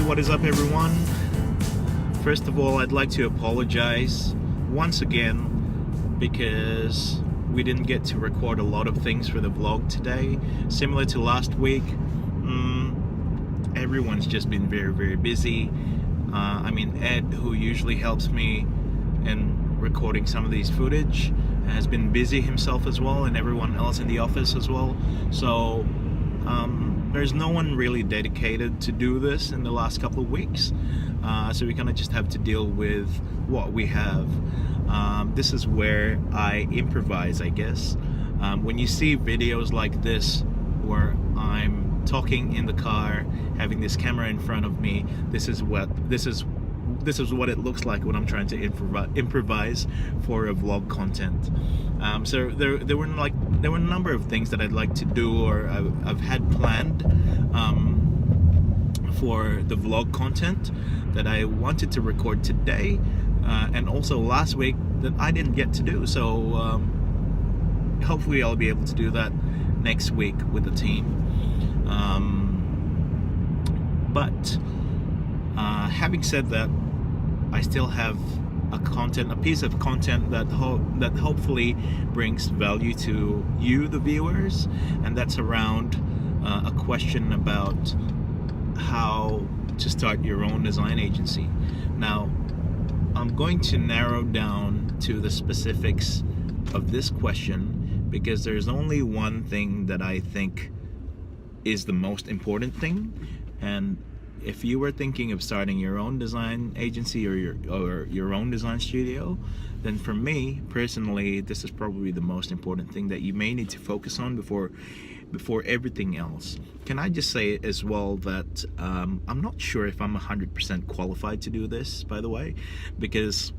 what is up, everyone? First of all, I'd like to apologize once again because we didn't get to record a lot of things for the vlog today. Similar to last week, everyone's just been very busy. Ed, who usually helps me in recording some of these footage, has been busy himself as well, and everyone else in the office as well. So there's no one really dedicated to do this in the last couple of weeks. So we kind of just have to deal with what we have. This is where I improvise, I guess. When you see videos like this where I'm talking in the car, having this camera in front of me, this is what it looks like when I'm trying to improvise for a vlog content. So there were a number of things that I'd like to do, or I've had planned for the vlog content that I wanted to record today, and also last week that I didn't get to do. So hopefully I'll be able to do that next week with the team. But having said that, I still have a piece of content that hopefully brings value to you, the viewers, and that's around a question about how to start your own design agency. Now, I'm going to narrow down to the specifics of this question because there's only one thing that I think is the most important thing. And if you were thinking of starting your own design agency or your own design studio, then for me personally, this is probably the most important thing that you may need to focus on before everything else. Can I just say as well that I'm not sure if I'm 100% qualified to do this, by the way, because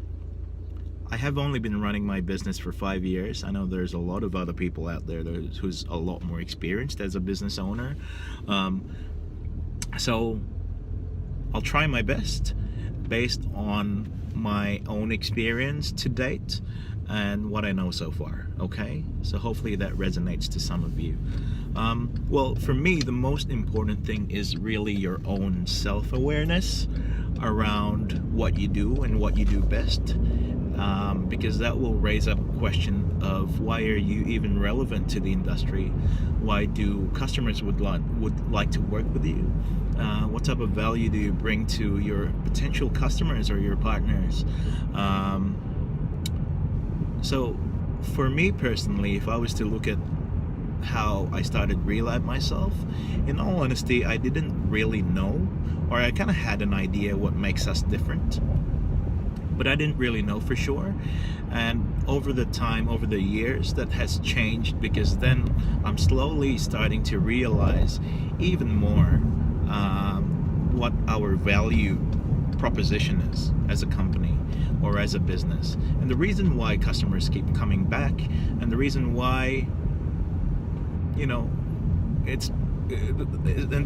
I have only been running my business for 5 years. I know there's a lot of other people out there who's a lot more experienced as a business owner. So I'll try my best based on my own experience to date and what I know so far, okay? So hopefully that resonates to some of you. Well, for me, the most important thing is really your own self-awareness around what you do and what you do best, because that will raise up a question of why are you even relevant to the industry? Why do customers would like to work with you? What type of value do you bring to your potential customers or your partners? So for me personally, if I was to look at how I started Relab myself, in all honesty, I didn't really know, or I kind of had an idea what makes us different, but I didn't really know for sure. And over the years, that has changed, because then I'm slowly starting to realize even more what our value proposition is as a company or as a business, and the reason why customers keep coming back, and the reason why, and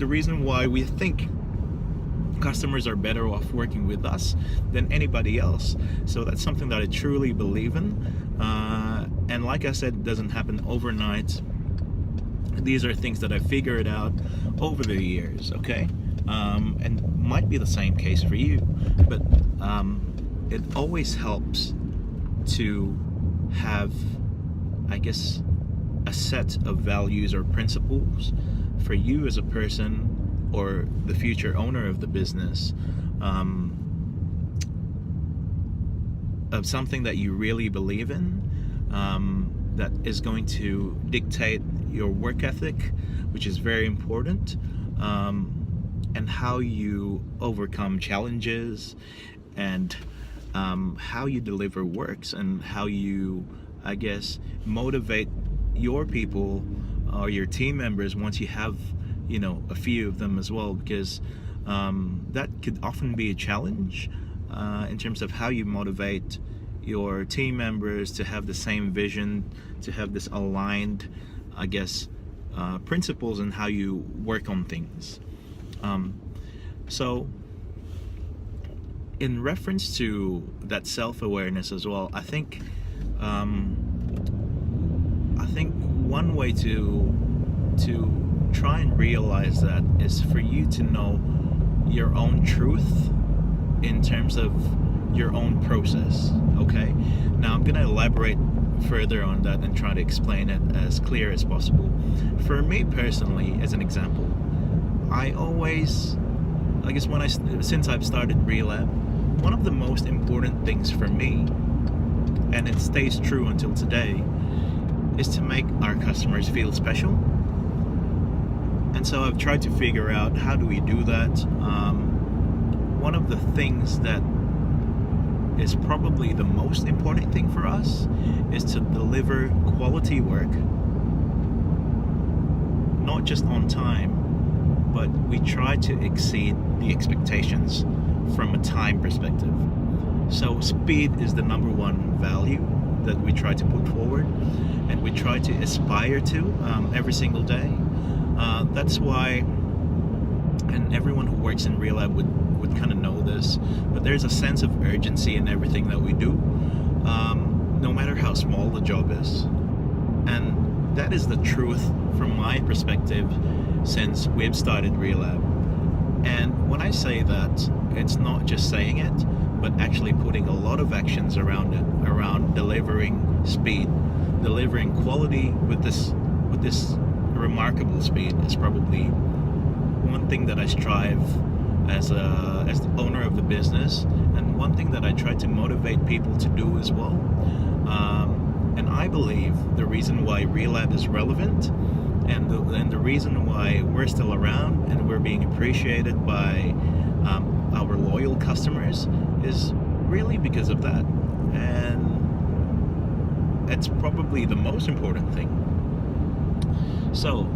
the reason why we think customers are better off working with us than anybody else. So that's something that I truly believe in, and like I said, it doesn't happen overnight. These are things that I figured out over the years, okay? And might be the same case for you, but it always helps to have, I guess, a set of values or principles for you as a person or the future owner of the business, of something that you really believe in, that is going to dictate your work ethic, which is very important, and how you overcome challenges, and how you deliver works, and how you, I guess, motivate your people or your team members once you have, a few of them as well, because that could often be a challenge in terms of how you motivate your team members to have the same vision, to have this aligned, I guess, principles in how you work on things. So in reference to that self-awareness as well, I think one way to try and realize that is for you to know your own truth in terms of your own process. Okay, now I'm gonna elaborate further on that and try to explain it as clear as possible. For me personally, as an example, I always, I guess since I've started Relab, one of the most important things for me, and it stays true until today, is to make our customers feel special. And so I've tried to figure out, how do we do that? One of the things that is probably the most important thing for us is to deliver quality work, not just on time, but we try to exceed the expectations from a time perspective. So speed is the number one value that we try to put forward, and we try to aspire to every single day. That's why, and everyone who works in Relab would kind of know this, but there's a sense of urgency in everything that we do, no matter how small the job is. And that is the truth from my perspective since we've started Relab. And when I say that, it's not just saying it, but actually putting a lot of actions around it, around delivering speed, delivering quality with this remarkable speed is probably one thing that I strive as the owner of the business, and one thing that I try to motivate people to do as well. And I believe the reason why Relab is relevant, and the reason why we're still around and we're being appreciated by our loyal customers, is really because of that. And it's probably the most important thing. So,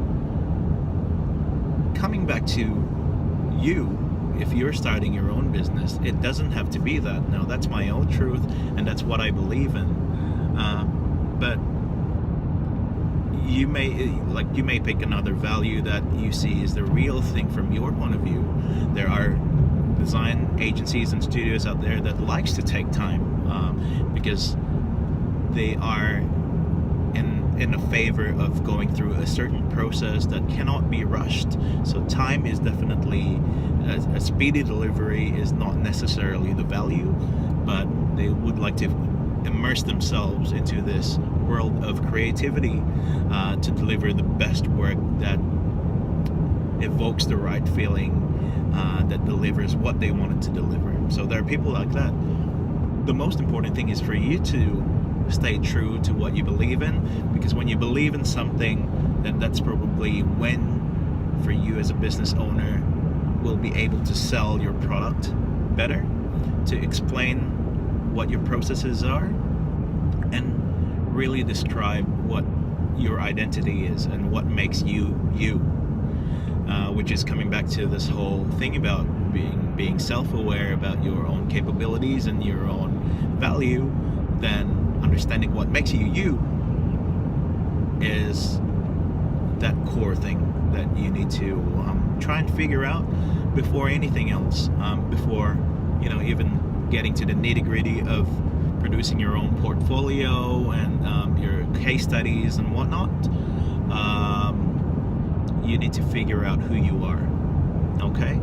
coming back to you, if you're starting your own business, it doesn't have to be that. Now, that's my own truth, and that's what I believe in. But you may pick another value that you see is the real thing from your point of view. There are design agencies and studios out there that likes to take time, because they are in a favor of going through a certain process that cannot be rushed. So time is definitely, a speedy delivery is not necessarily the value, but they would like to immerse themselves into this world of creativity to deliver the best work that evokes the right feeling, that delivers what they wanted to deliver. So there are people like that. The most important thing is for you to stay true to what you believe in, because when you believe in something, then that's probably when, for you as a business owner, will be able to sell your product better, to explain what your processes are, and really describe what your identity is and what makes you you, which is coming back to this whole thing about being self-aware about your own capabilities and your own value. Then understanding what makes you you is that core thing that you need to try and figure out before anything else, before even getting to the nitty-gritty of producing your own portfolio and your case studies and whatnot. You need to figure out who you are, okay?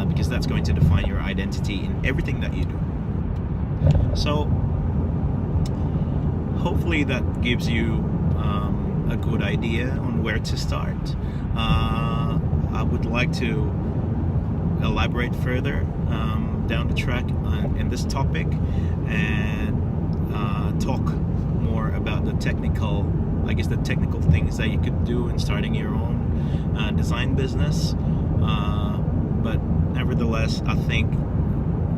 Because that's going to define your identity in everything that you do. So hopefully that gives you a good idea on where to start. I would like to elaborate further down the track in this topic, and talk more about the technical things that you could do in starting your own design business. But nevertheless, I think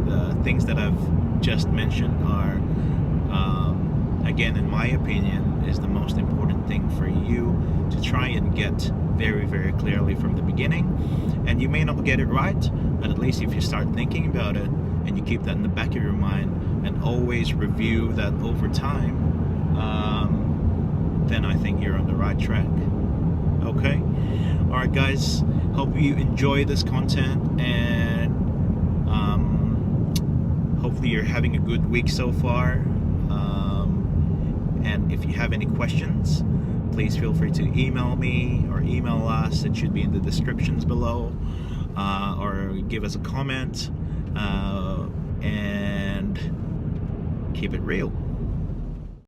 the things that I've just mentioned are, again, in my opinion, is the most important thing for you to try and get very, very clearly from the beginning. And you may not get it right, but at least if you start thinking about it and you keep that in the back of your mind and always review that over time, then I think you're on the right track. Okay? Alright guys, hope you enjoy this content, and hopefully you're having a good week so far. And if you have any questions, please feel free to email me or email us. It should be in the descriptions below, or give us a comment, and keep it real.